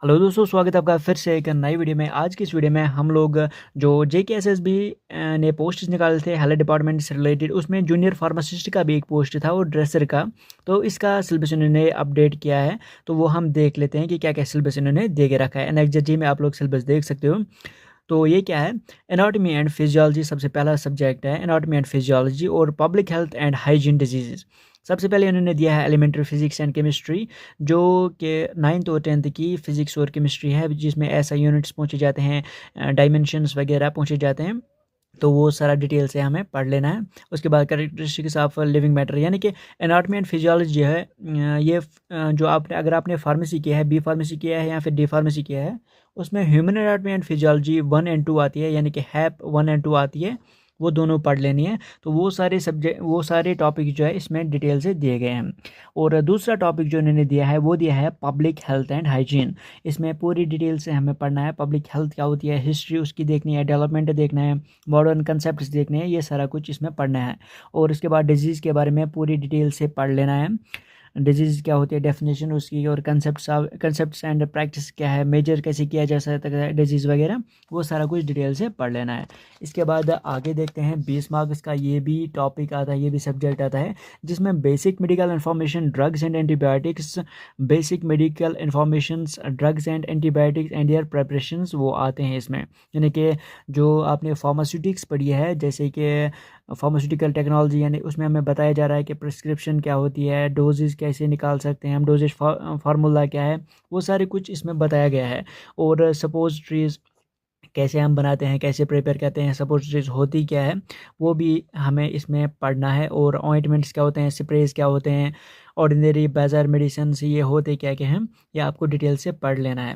Hello दोस्तों, स्वागत है आपका फिर से एक नई वीडियो में। आज की इस वीडियो में हम लोग जो जेकेएसएसबी ने पोस्ट निकाले थे हेल्थ डिपार्टमेंट से रिलेटेड, उसमें जूनियर फार्मासिस्ट का भी एक पोस्ट था और ड्रेसर का। तो इसका सिलेबस इन्होंने अपडेट किया है, तो वो हम देख लेते हैं कि क्या क्या सिलेबस इन्होंने दे के रखा है। एनएक्सजी में आप लोग सिलेबस देख सकते हो। तो ये क्या है, एनाटॉमी एंड फिजियोलॉजी सबसे पहला सब्जेक्ट है, एनाटॉमी एंड फिजियोलॉजी और public health and hygiene disease. सबसे पहले इन्होंने दिया है एलिमेंट्री फिजिक्स एंड केमिस्ट्री, जो कि 9th और 10th की फिजिक्स और केमिस्ट्री है, जिसमें ऐसा यूनिट्स पूछे जाते हैं, डायमेंशंस वगैरह पूछे जाते हैं। तो वो सारा डिटेल से हमें पढ़ लेना है। उसके बाद कैरेक्टरिस्टिक्स ऑफ लिविंग मैटर, यानी कि एनाटॉमी एंड फिजियोलॉजी है। जो आपने अगर आपने फार्मेसी किया है, बी फार्मेसी किया है या फिर डी फार्मेसी किया है, उसमें human anatomy and physiology 1 and 2 आती है, यानी कि हैप 1 एंड 2 आती है। वो दोनों पढ़ लेनी है। तो वो सारे टॉपिक जो है इसमें डिटेल से दिए गए हैं। और दूसरा टॉपिक जो इन्होंने दिया है वो दिया है पब्लिक हेल्थ एंड हाइजीन। इसमें पूरी डिटेल से हमें पढ़ना है। पब्लिक हेल्थ क्या होती है, हिस्ट्री उसकी देखनी है, डेवलपमेंट देखना है, मॉडर्न कंसेप्ट्स देखने हैं, ये सारा कुछ इसमें पढ़ना है। और उसके बाद डिजीज़ के बारे में पूरी डिटेल से पढ़ लेना है। डिजीज़ क्या होती है, डेफिनेशन उसकी, और कंसेप्ट्स एंड प्रैक्टिस क्या है, मेजर कैसे किया जा सकता है डिजीज़ वगैरह, वो सारा कुछ डिटेल से पढ़ लेना है। इसके बाद आगे देखते हैं 20 मार्क्स का ये भी टॉपिक आता है, ये भी सब्जेक्ट आता है, जिसमें basic medical information, drugs and antibiotics, basic medical information, drugs and antibiotics and their preparations, वो आते हैं इसमें। यानी कि जो आपने फार्मास्यूटिक्स पढ़ी है, जैसे कि फार्मास्यूटिकल टेक्नोलॉजी, यानी उसमें हमें बताया जा रहा है कि प्रिस्क्रिप्शन क्या होती है, डोजेज कैसे निकाल सकते हैं हम, डोजेज फार्मूला क्या है, वो सारे कुछ इसमें बताया गया है। और सपोजिटरीज कैसे हम बनाते हैं, कैसे प्रिपेयर करते हैं, सपोजिटरीज होती क्या है, वो भी हमें इसमें पढ़ना है। और ऑइंटमेंट्स क्या होते हैं, स्प्रेज क्या होते हैं, ऑर्डिनरी बाजार मेडिसिन ये होते क्या क्या हैं, ये आपको डिटेल से पढ़ लेना है।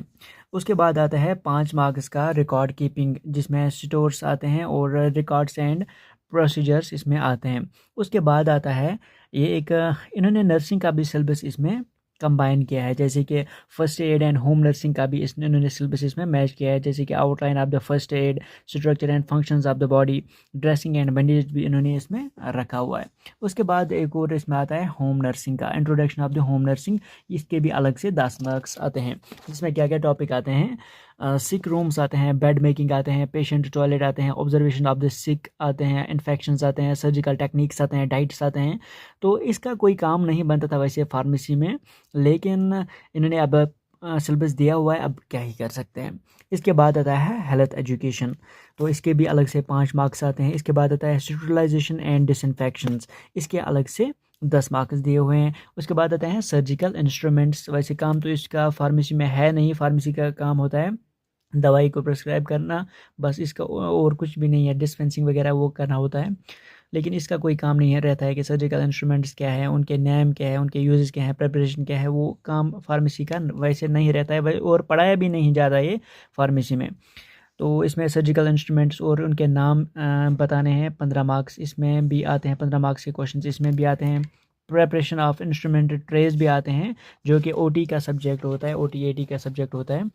उसके बाद आता है 5 मार्क्स का रिकॉर्ड कीपिंग, जिसमें स्टोर्स आते हैं और रिकॉर्ड्स एंड प्रोसीजर्स इसमें आते हैं। उसके बाद आता है ये एक इन्होंने नर्सिंग का भी सिलेबस इसमें कंबाइन किया है, जैसे कि first aid and home nursing का भी इन्होंने सिलेबस इसमें मैच किया है, जैसे कि outline of the first aid, structure and functions of the body, dressing and bandage भी इन्होंने इसमें रखा हुआ है। उसके बाद एक और इसमें आता है होम नर्सिंग का, introduction of the home nursing. इसके भी अलग से 10 मार्क्स आते हैं, जिसमें क्या क्या टॉपिक आते हैं, सिक रूम्स आते हैं, बेड मेकिंग आते हैं, पेशेंट टॉयलेट आते हैं, ऑब्जर्वेशन ऑफ द सिक आते हैं, इन्फेक्शंस आते हैं, सर्जिकल टेक्निक्स आते हैं, डाइट्स आते हैं। तो इसका कोई काम नहीं बनता था वैसे फार्मेसी में, लेकिन इन्होंने अब सिलेबस दिया हुआ है, अब क्या ही कर सकते हैं। इसके बाद आता है हेल्थ एजुकेशन, तो इसके भी अलग से 5 मार्क्स आते हैं। इसके बाद आता है स्टरलाइजेशन एंड डिसइंफेक्शंस, इसके अलग से 10 मार्क्स दिए हुए हैं। उसके बाद आता है सर्जिकल इंस्ट्रूमेंट्स, वैसे काम तो इसका फार्मेसी में है नहीं, फार्मेसी का काम होता है दवाई को प्रिस्क्राइब करना, बस इसका और कुछ भी नहीं है, डिस्पेंसिंग वगैरह वो करना होता है। लेकिन इसका कोई काम नहीं है रहता है कि सर्जिकल इंस्ट्रूमेंट्स क्या है, उनके नेम क्या है, उनके यूजेस क्या है, प्रिपरेशन क्या है, वो काम फार्मेसी का वैसे नहीं रहता है, और पढ़ाया भी नहीं जाता ये फार्मेसी में। तो इसमें सर्जिकल इंस्ट्रूमेंट्स और उनके नाम बताने हैं। 15 मार्क्स इसमें भी आते हैं, 15 मार्क्स के क्वेश्चन इसमें भी आते हैं। प्रेपरेशन ऑफ इंस्ट्रूमेंट ट्रेस भी आते हैं, जो कि ओटी का सब्जेक्ट होता है, ओटी एटी का सब्जेक्ट होता है।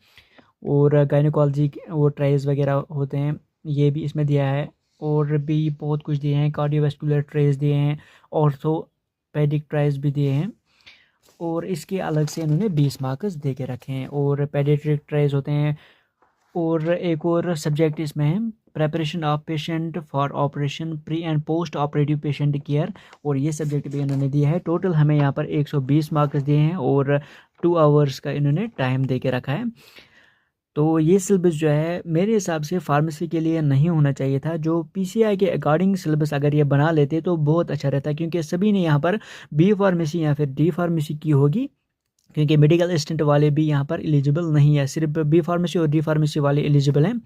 और गायनोकॉलजी वो ट्रेस वगैरह होते हैं, ये भी इसमें दिया है। और भी बहुत कुछ दिए हैं, कार्डियोवास्कुलर ट्रेस दिए हैं, ऑर्थोपेडिक ट्रेस भी दिए हैं। और इसके अलग से इन्होंने 20 मार्क्स दे के रखे हैं। और पेडियाट्रिक ट्रेस होते हैं। और एक और सब्जेक्ट इसमें है preparation of patient for operation, pre and post operative patient care, और ये सब्जेक्ट भी इन्होंने दिया है। टोटल हमें यहाँ पर 120 मार्क्स दिए हैं और 2 आवर्स का इन्होंने टाइम दे के रखा है। तो ये सिलेबस जो है मेरे हिसाब से फार्मेसी के लिए नहीं होना चाहिए था। जो पीसीआई के अकॉर्डिंग सिलेबस अगर ये बना लेते तो बहुत अच्छा रहता, क्योंकि सभी ने यहाँ पर बी फार्मेसी या फिर डी फार्मेसी की होगी, क्योंकि मेडिकल असिस्टेंट वाले भी यहाँ पर एलिजिबल नहीं है, सिर्फ बी फार्मेसी और डी फार्मेसी वाले एलिजिबल हैं।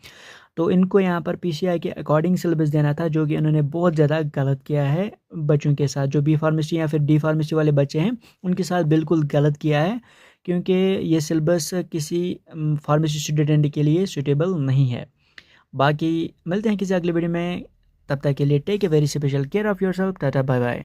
तो इनको यहाँ पर पीसीआई के अकॉर्डिंग सिलेबस देना था, जो कि उन्होंने बहुत ज़्यादा गलत किया है बच्चों के साथ। जो बी फार्मेसी या फिर डी फार्मेसी वाले बच्चे हैं उनके साथ बिल्कुल गलत किया है, क्योंकि ये सिलेबस किसी फार्मेसी स्टूडेंट के लिए सूटेबल नहीं है। बाकी मिलते हैं किसी अगले वीडियो में, तब तक के लिए take a very special care of yourself, tata bye bye.